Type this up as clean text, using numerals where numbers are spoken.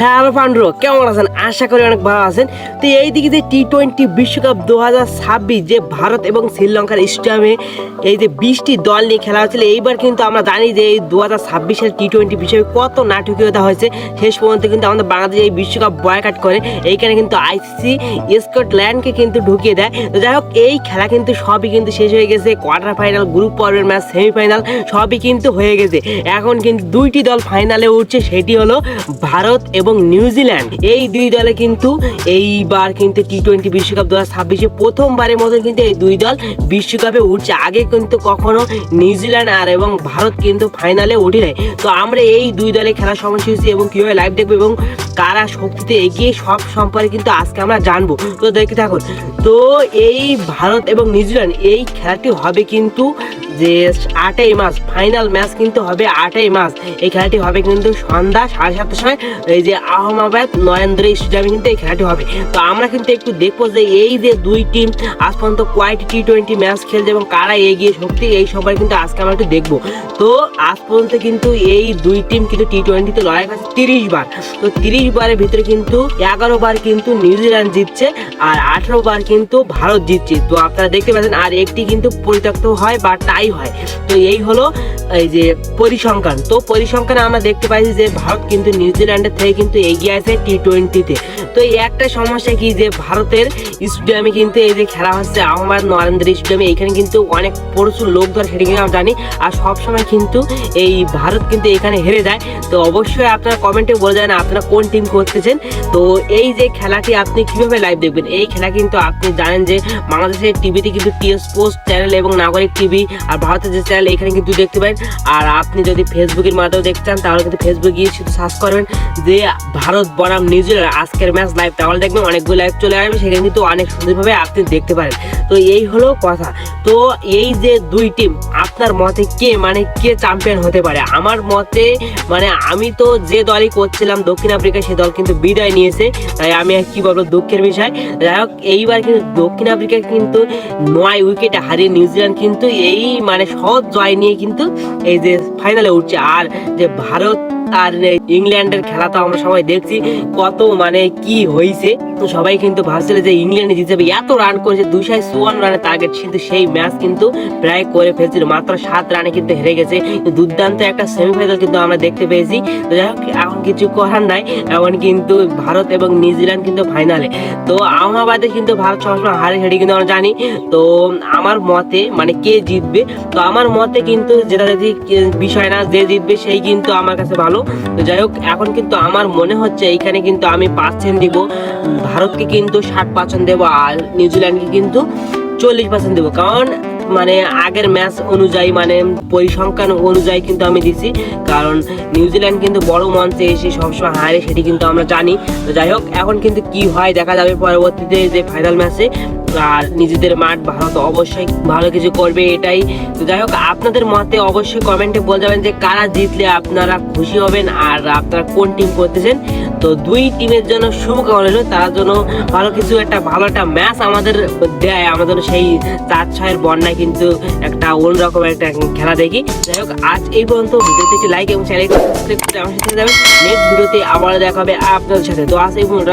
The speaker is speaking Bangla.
হ্যাঁ হ্যালো পান্ডু, কেমন আছেন? আশা করি অনেক ভালো আছেন। তো এইদিকে যে টি-20 বিশ্বকাপ 2026 যে ভারত এবং শ্রীলঙ্কার স্টেডিয়ামে এই যে 20টি দল নিয়ে খেলা হচ্ছিল, এইবার কিন্তু আমরা জানি যে এই 2026 সালের টি-20 বিষয়ে কত নাটকীয়তা হয়েছে। শেষ পর্যন্ত কিন্তু আমাদের বাংলাদেশ এই বিশ্বকাপ বয়কট করে এইখানে কিন্তু আইসিসি স্কটল্যান্ডকে কিন্তু ঢুকিয়ে দেয়। তো যাই হোক, এই খেলা কিন্তু সবই কিন্তু শেষ হয়ে গেছে। কোয়ার্টার ফাইনাল, গ্রুপ পর্বের ম্যাচ, সেমিফাইনাল সবই কিন্তু হয়ে গেছে। এখন কিন্তু দুইটি দল ফাইনালে উঠছে, সেটি হলো ভারত এবং নিউজিল্যান্ড। এই দুই দলে কিন্তু এইবার কিন্তু টি-20 বিশ্বকাপ 2026 প্রথমবারের মতন কিন্তু এই দুই দল বিশ্বকাপে উঠছে। আগে কিন্তু কখনো নিউজিল্যান্ড আর এবং ভারত কিন্তু ফাইনালে উঠে নেয়। তো আমরা এই দুই দলে খেলার সময়সূচি এবং কিভাবে লাইভ দেখবো এবং কারা শক্তিতে এগিয়ে সব সম্পর্কে কিন্তু আজকে আমরা জানবো। তো দেখতে থাকুন। তো এই ভারত এবং নিউজিল্যান্ড এই খেলাটি হবে কিন্তু যে 8ই মার্চ, ফাইনাল ম্যাচ কিন্তু হবে 8ই মার্চ। এই খেলাটি হবে কিন্তু সন্ধ্যা 7:30টার সময় এই যে আহমেদাবাদ নরেন্দ্র স্টেডিয়ামে কিন্তু এই খেলাটি হবে। তো আমরা কিন্তু একটু দেখবো যে এই যে দুই টিম আজ পর্যন্ত কয়টি টি-20 ম্যাচ খেলছে এবং কারা এগিয়ে শক্তি, এই সম্পর্কে কিন্তু আজকে আমরা একটু দেখবো। তো আজ পর্যন্ত কিন্তু এই দুই টিম কিন্তু টি-20তে লড়াই করছে 30 বার। তো 30 বারের ভিতরে কিন্তু 11 বার কিন্তু নিউজিল্যান্ড জিতছে আর 18 বার কিন্তু ভারত জিতছে। তো আপনারা দেখতে পাচ্ছেন, আর একটি কিন্তু পরিত্যক্ত হয় বা টাই হয়। তো এই হলো এই যে পরিসংখ্যান। তো পরিসংখ্যানে আমরা দেখতে পাইছি যে ভারত কিন্তু নিউজিল্যান্ডের থেকে কিন্তু এগিয়ে আছে টি-20তে। তো এই একটা সমস্যা কি, যে ভারতের স্টেডিয়ামে কিন্তু এই যে খেলা হচ্ছে আহমেদাবাদ নরেন্দ্র স্টেডিয়ামে, এখানে কিন্তু অনেক প্রচুর লোক ধরে, সেটা কিন্তু আমরা জানি। আর সবসময় কিন্তু এই ভারত কিন্তু এখানে হেরে যায়। তো অবশ্যই আপনারা কমেন্টে বলে যাবেন আপনারা কোন টিম করতেছেন। তো এই যে খেলাটি আপনি কিভাবে লাইভ দেখবেন, এই খেলা কিন্তু আপনি জানেন যে বাংলাদেশের টিভিতে কিন্তু টি স্পোর্টস চ্যানেল এবং নাগরিক টিভি আর ভারতের যে চ্যানেল এখানে কিন্তু দেখতে পারেন। আর আপনি যদি ফেসবুকের মাধ্যমে দেখতে চান তাহলে কিন্তু ফেসবুক গিয়ে শুধু সার্চ করবেন যে ভারত বনাম নিউজিল্যান্ড আজকের ম্যাচ লাইভ, তাহলে দেখবেন অনেকগুলো লাইভ চলে আসবে, সেখানে কিন্তু অনেক সুন্দরভাবে আপনি দেখতে পারেন। তো এই হলো কথা। তো এই যে দুই টিম, আপনার মতে কে চ্যাম্পিয়ন হতে পারে? আমার মতে আমি তো যে দলই করছিলাম দক্ষিণ আফ্রিকা, সে দল কিন্তু বিদায় নিয়েছে, তাই আমি আর কি বলবো, দুঃখের বিষয়। যাই হোক, এইবার কিন্তু দক্ষিণ আফ্রিকা কিন্তু 9 উইকেটে হারিয়ে নিউজিল্যান্ড কিন্তু এই সহজ জয় নিয়ে কিন্তু এই যে ফাইনালে উঠছে। আর যে ভারত আর ইংল্যান্ডের খেলা তো আমরা সবাই দেখছি কত কি হয়েছে। তো সবাই কিন্তু ভাবছিল যে ইংল্যান্ডে জিতে যাবে, এত রান করেছে 254 রানের টার্গেট, কিন্তু সেই ম্যাচ কিন্তু প্রায় করে ফেলছিল, মাত্র 7 রানে কিন্তু হেরে গেছে। দুর্দান্ত একটা সেমিফাইনাল কিন্তু আমরা দেখতে পেয়েছি। তো যাই হোক, এখন কিছু করার নাই, এখন কিন্তু ভারত এবং নিউজিল্যান্ড কিন্তু ফাইনালে। তো আহমেদাবাদে কিন্তু ভারত সবসময় হারে, সেটি কিন্তু আমরা জানি। তো আমার মতে কে জিতবে, তো আমার মতে কিন্তু যেটা যদি বিষয় না, যে জিতবে সেই কিন্তু আমার কাছে ভালো। তো যাই হোক, এখন কিন্তু আমার মনে হচ্ছে এইখানে কিন্তু আমি 5% দিব, ভারতকে কিন্তু 60% দেবো আর নিউজিল্যান্ডকে কিন্তু 40% দেবো। কারণ আগের ম্যাচ অনুযায়ী পরিসংখ্যান অনুযায়ী কিন্তু আমি দিছি, কারণ নিউজিল্যান্ড কিন্তু বড় মঞ্চে এসে সবসময় হারে, সেটি কিন্তু আমরা জানি। তো যাই হোক, এখন কিন্তু কি হয় দেখা যাবে পরবর্তীতে যে ফাইনাল ম্যাচে। আর নিজেদের মাঠ ভারত অবশ্যই ভালো কিছু করবে, এটাই। তো যাই হোক, আপনাদের মতে অবশ্যই কমেন্টে বলে যাবেন যে কারা জিতলে আপনারা খুশি হবেন আর আপনারা কোন টিম করতেছেন। তো দুই টিমের জন্য শুভকামনা রইল, তার জন্য ভালো কিছু ভালো একটা ম্যাচ আমাদের দেয়, আমাদের সেই 4-6 বন্যায় কিন্তু একটা অন্যরকমের একটা খেলা দেখি। যাই হোক, আজ এই পর্যন্ত। ভিডিওতে লাইক এবং চ্যানেলকে সাবস্ক্রাইব করে আমার সাথে যাবেন। নেক্সট ভিডিওতে আবার দেখা হবে আপনাদের সাথে। তো আজ এই পর্যন্ত।